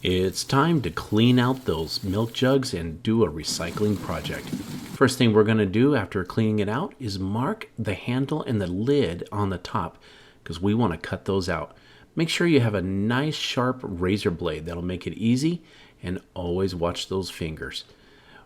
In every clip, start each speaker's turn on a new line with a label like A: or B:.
A: It's time to clean out those milk jugs and do a recycling project. First thing we're going to do after cleaning it out is mark the handle and the lid on the top because we want to cut those out. Make sure you have a nice sharp razor blade. That'll make it easy, and always watch those fingers.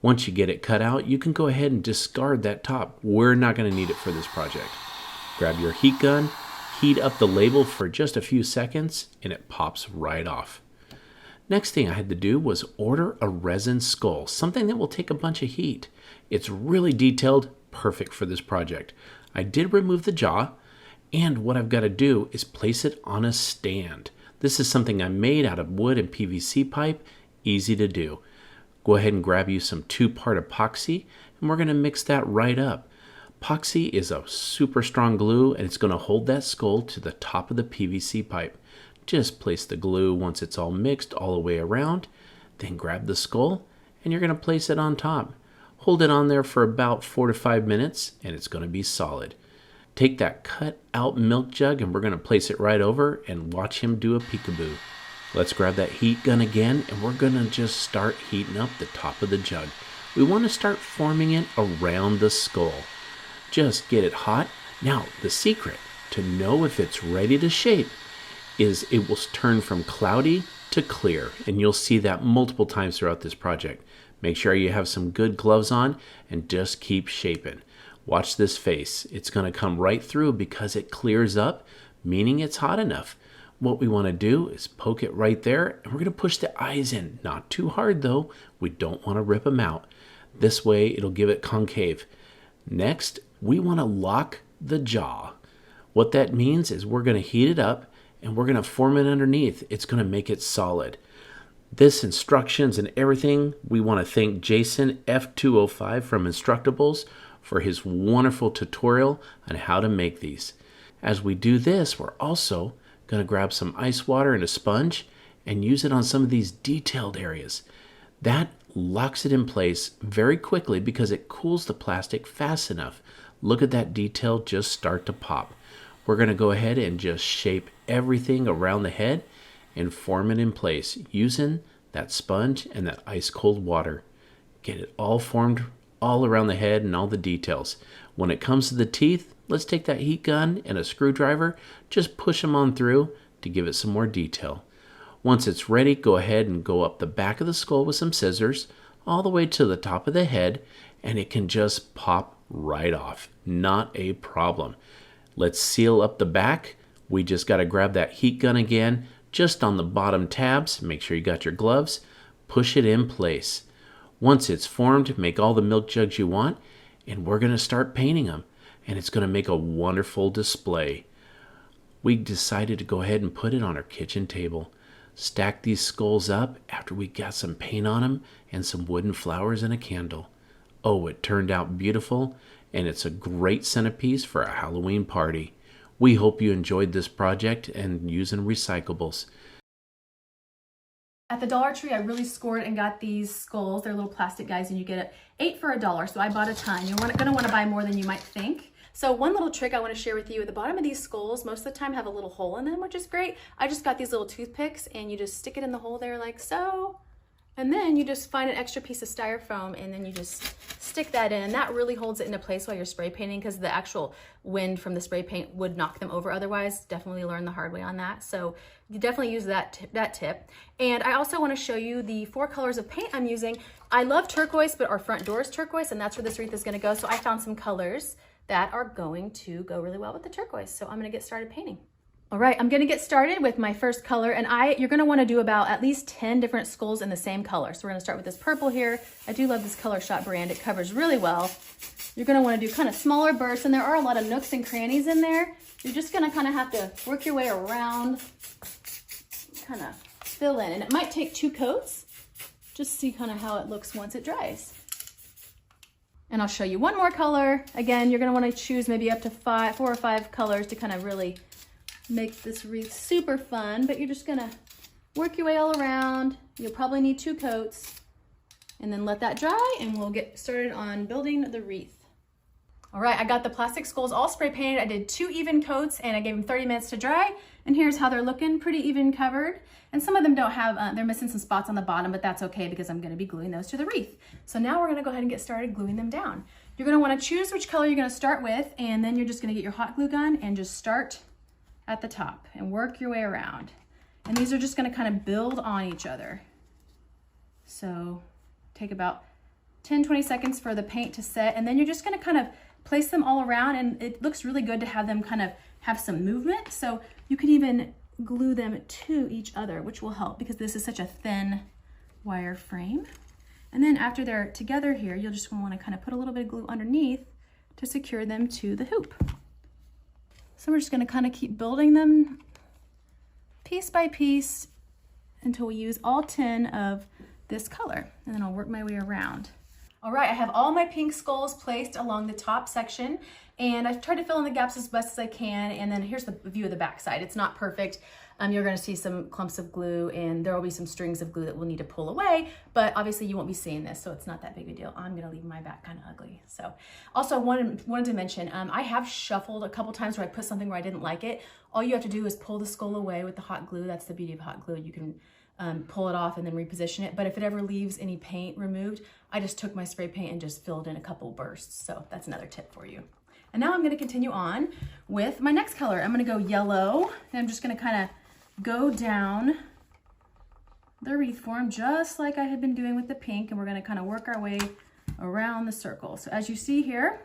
A: Once you get it cut out, you can go ahead and discard that top. We're not going to need it for this project. Grab your heat gun, heat up the label for just a few seconds, and it pops right off. Next thing I had to do was order a resin skull, something that will take a bunch of heat. It's really detailed, perfect for this project. I did remove the jaw, and what I've got to do is place it on a stand. This is something I made out of wood and PVC pipe, easy to do. Go ahead and grab you some 2-part epoxy, and we're going to mix that right up. Epoxy is a super strong glue, and it's going to hold that skull to the top of the PVC pipe. Just place the glue once it's all mixed all the way around, then grab the skull and you're going to place it on top. Hold it on there for about 4 to 5 minutes and it's going to be solid. Take that cut out milk jug and we're going to place it right over and watch him do a peekaboo. Let's grab that heat gun again and we're going to just start heating up the top of the jug. We want to start forming it around the skull. Just get it hot. Now the secret to know if it's ready to shape is it will turn from cloudy to clear, and you'll see that multiple times throughout this project. Make sure you have some good gloves on and just keep shaping. Watch this face. It's going to come right through because it clears up, meaning it's hot enough. What we want to do is poke it right there, and we're going to push the eyes in. Not too hard though. We don't want to rip them out. This way it'll give it concave. Next, we want to lock the jaw. What that means is we're going to heat it up and we're going to form it underneath. It's going to make it solid. This instructions and everything, we want to thank Jason F205 from Instructables for his wonderful tutorial on how to make these. As we do this, we're also going to grab some ice water and a sponge and use it on some of these detailed areas. That locks it in place very quickly because it cools the plastic fast enough. Look at that detail just start to pop. We're going to go ahead and just shape everything around the head and form it in place using that sponge and that ice cold water. Get it all formed all around the head and all the details. When it comes to the teeth, let's take that heat gun and a screwdriver, just push them on through to give it some more detail. Once it's ready, go ahead and go up the back of the skull with some scissors all the way to the top of the head, and it can just pop right off. Not a problem. Let's seal up the back. We just got to grab that heat gun again, just on the bottom tabs. Make sure you got your gloves. Push it in place. Once it's formed, make all the milk jugs you want, and we're going to start painting them. And it's going to make a wonderful display. We decided to go ahead and put it on our kitchen table. Stack these skulls up after we got some paint on them and some wooden flowers and a candle. Oh, it turned out beautiful, and it's a great centerpiece for a Halloween party. We hope you enjoyed this project and using recyclables.
B: At the Dollar Tree, I really scored and got these skulls. They're little plastic guys, and you get it 8 for $1. So I bought a ton. You're gonna want to buy more than you might think. So one little trick I want to share with you, at the bottom of these skulls, most of the time have a little hole in them, which is great. I just got these little toothpicks, and you just stick it in the hole there like so. And then you just find an extra piece of styrofoam and then you just stick that in, and that really holds it into place while you're spray painting, because the actual wind from the spray paint would knock them over otherwise. Definitely learn the hard way on that. So you definitely use that tip. And I also want to show you the 4 colors of paint I'm using. I love turquoise, but our front door is turquoise, and that's where this wreath is going to go. So I found some colors that are going to go really well with the turquoise. So I'm going to get started painting. All right, I'm gonna get started with my first color, and you're gonna wanna do about at least 10 different skulls in the same color. So we're gonna start with this purple here. I do love this Color Shot brand. It covers really well. You're gonna wanna do kind of smaller bursts, and there are a lot of nooks and crannies in there. You're just gonna kind of have to work your way around, kind of fill in. And it might take 2 coats. Just see kind of how it looks once it dries. And I'll show you one more color. Again, you're gonna wanna choose maybe up to 4 or 5 colors to kind of really make this wreath super fun, but you're just gonna work your way all around. You'll probably need 2 coats, and then let that dry, and we'll get started on building the wreath. All right, I got the plastic skulls all spray painted. I did 2 even coats and I gave them 30 minutes to dry. And here's how they're looking, pretty even covered. And some of them don't have, they're missing some spots on the bottom, but that's okay because I'm gonna be gluing those to the wreath. So now we're gonna go ahead and get started gluing them down. You're gonna wanna choose which color you're gonna start with, and then you're just gonna get your hot glue gun and just start at the top and work your way around. And these are just gonna kind of build on each other. So take about 10-20 seconds for the paint to set, and then you're just gonna kind of place them all around, and it looks really good to have them kind of have some movement. So you could even glue them to each other, which will help because this is such a thin wire frame. And then after they're together here, you'll just want to kind of put a little bit of glue underneath to secure them to the hoop. So we're just going to kind of keep building them piece by piece until we use all 10 of this color, and then I'll work my way around. All right, I have all my pink skulls placed along the top section, and I've tried to fill in the gaps as best as I can, and then here's the view of the back side. It's not perfect. You're gonna see some clumps of glue, and there will be some strings of glue that we'll need to pull away, but obviously you won't be seeing this, so it's not that big a deal. I'm gonna leave my back kind of ugly. So also wanted to mention, I have shuffled a couple times where I put something where I didn't like it. All you have to do is pull the skull away with the hot glue. That's the beauty of hot glue. You can pull it off and then reposition it. But if it ever leaves any paint removed, I just took my spray paint and just filled in a couple bursts. So that's another tip for you. And now I'm gonna continue on with my next color. I'm gonna go yellow, and I'm just gonna kind of go down the wreath form just like I had been doing with the pink, and we're gonna kind of work our way around the circle. So as you see here,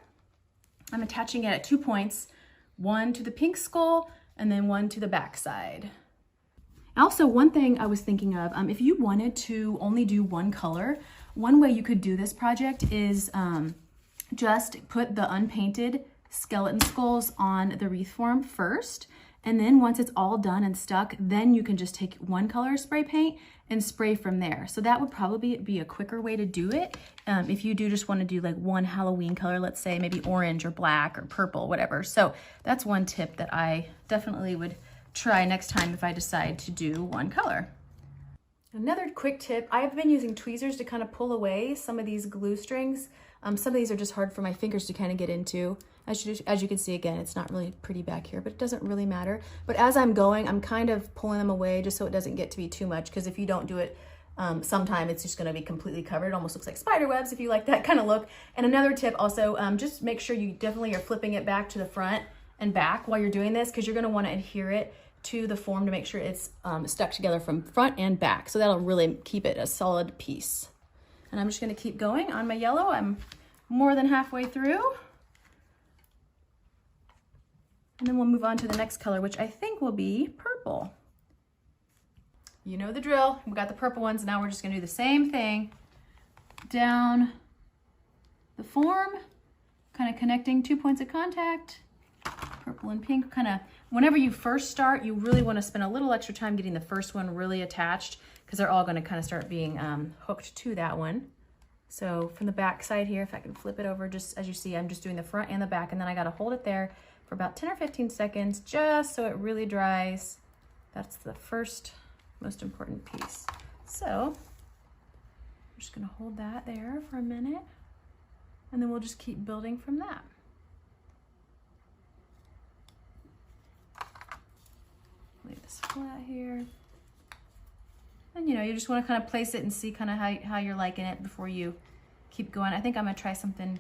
B: I'm attaching it at 2 points, one to the pink skull and then one to the back side. Also, one thing I was thinking of, if you wanted to only do one color, one way you could do this project is just put the unpainted skeleton skulls on the wreath form first. And then once it's all done and stuck, then you can just take one color spray paint and spray from there. So that would probably be a quicker way to do it. If you do just want to do like one Halloween color, let's say maybe orange or black or purple, whatever. So that's one tip that I definitely would try next time if I decide to do one color. Another quick tip, I've been using tweezers to kind of pull away some of these glue strings. Some of these are just hard for my fingers to kind of get into. As you can see, again, it's not really pretty back here, but it doesn't really matter. But as I'm going, I'm kind of pulling them away just so it doesn't get to be too much, because if you don't do it sometime, it's just gonna be completely covered. It almost looks like spider webs if you like that kind of look. And another tip also, just make sure you definitely are flipping it back to the front and back while you're doing this, because you're gonna wanna adhere it to the form to make sure it's stuck together from front and back. So that'll really keep it a solid piece. And I'm just gonna keep going on my yellow. I'm more than halfway through. And then we'll move on to the next color, which I think will be purple. You know the drill. We got the purple ones. Now we're just gonna do the same thing down the form, kind of connecting 2 points of contact, purple and pink. Kind of, whenever you first start, you really want to spend a little extra time getting the first one really attached, because they're all going to kind of start being hooked to that one. So from the back side here, if I can flip it over, just as you see, I'm just doing the front and the back, and then I got to hold it there for about 10 or 15 seconds just so it really dries. That's the first most important piece. So I'm just going to hold that there for a minute, and then we'll just keep building from that. Leave this flat here. And you just want to kind of place it and see kind of how you're liking it before you keep going. I think I'm gonna try something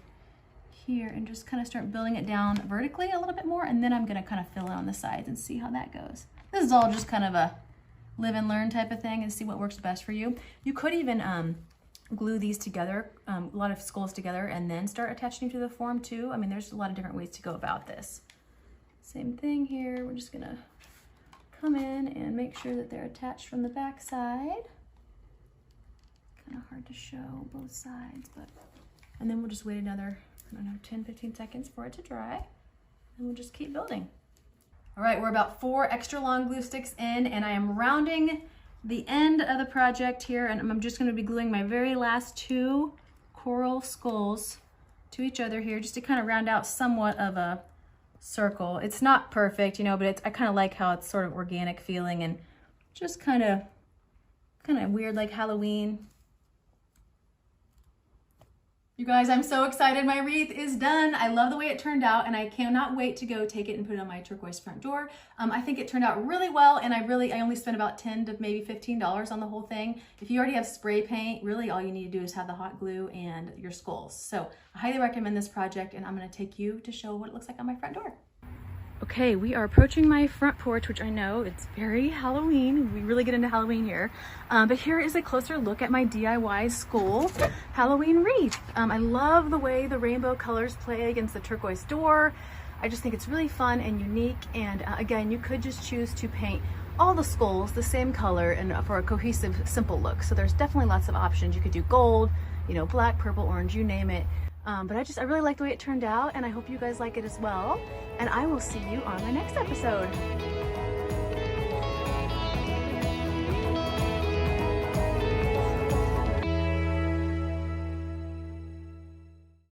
B: here and just kind of start building it down vertically a little bit more, and then I'm gonna kind of fill it on the sides and see how that goes. This is all just kind of a live and learn type of thing and see what works best for you. You could even glue these together, a lot of skulls together, and then start attaching to the form too. I mean, there's a lot of different ways to go about this. Same thing here. We're just gonna come in and make sure that they're attached from the back side. Kind of hard to show both sides, but, and then we'll just wait another, I don't know, 10-15 seconds for it to dry, and we'll just keep building. All right, we're about 4 extra long glue sticks in, and I am rounding the end of the project here, and I'm just going to be gluing my very last 2 coral skulls to each other here, just to kind of round out somewhat of a circle. It's not perfect, but I kind of like how it's sort of organic feeling and just kind of weird, like Halloween. You guys, I'm so excited. My wreath is done. I love the way it turned out, and I cannot wait to go take it and put it on my turquoise front door. I think it turned out really well, and I only spent about $10 to maybe $15 on the whole thing. If you already have spray paint, really all you need to do is have the hot glue and your skulls. So I highly recommend this project, and I'm gonna take you to show what it looks like on my front door. Okay, we are approaching my front porch, which I know it's very Halloween. We really get into Halloween here. But here is a closer look at my DIY skull Halloween wreath. I love the way the rainbow colors play against the turquoise door. I just think it's really fun and unique. And again, you could just choose to paint all the skulls the same color and for a cohesive, simple look. So there's definitely lots of options. You could do gold, you know, black, purple, orange, you name it. But I really like the way it turned out, and I hope you guys like it as well. And I will see you on my next episode.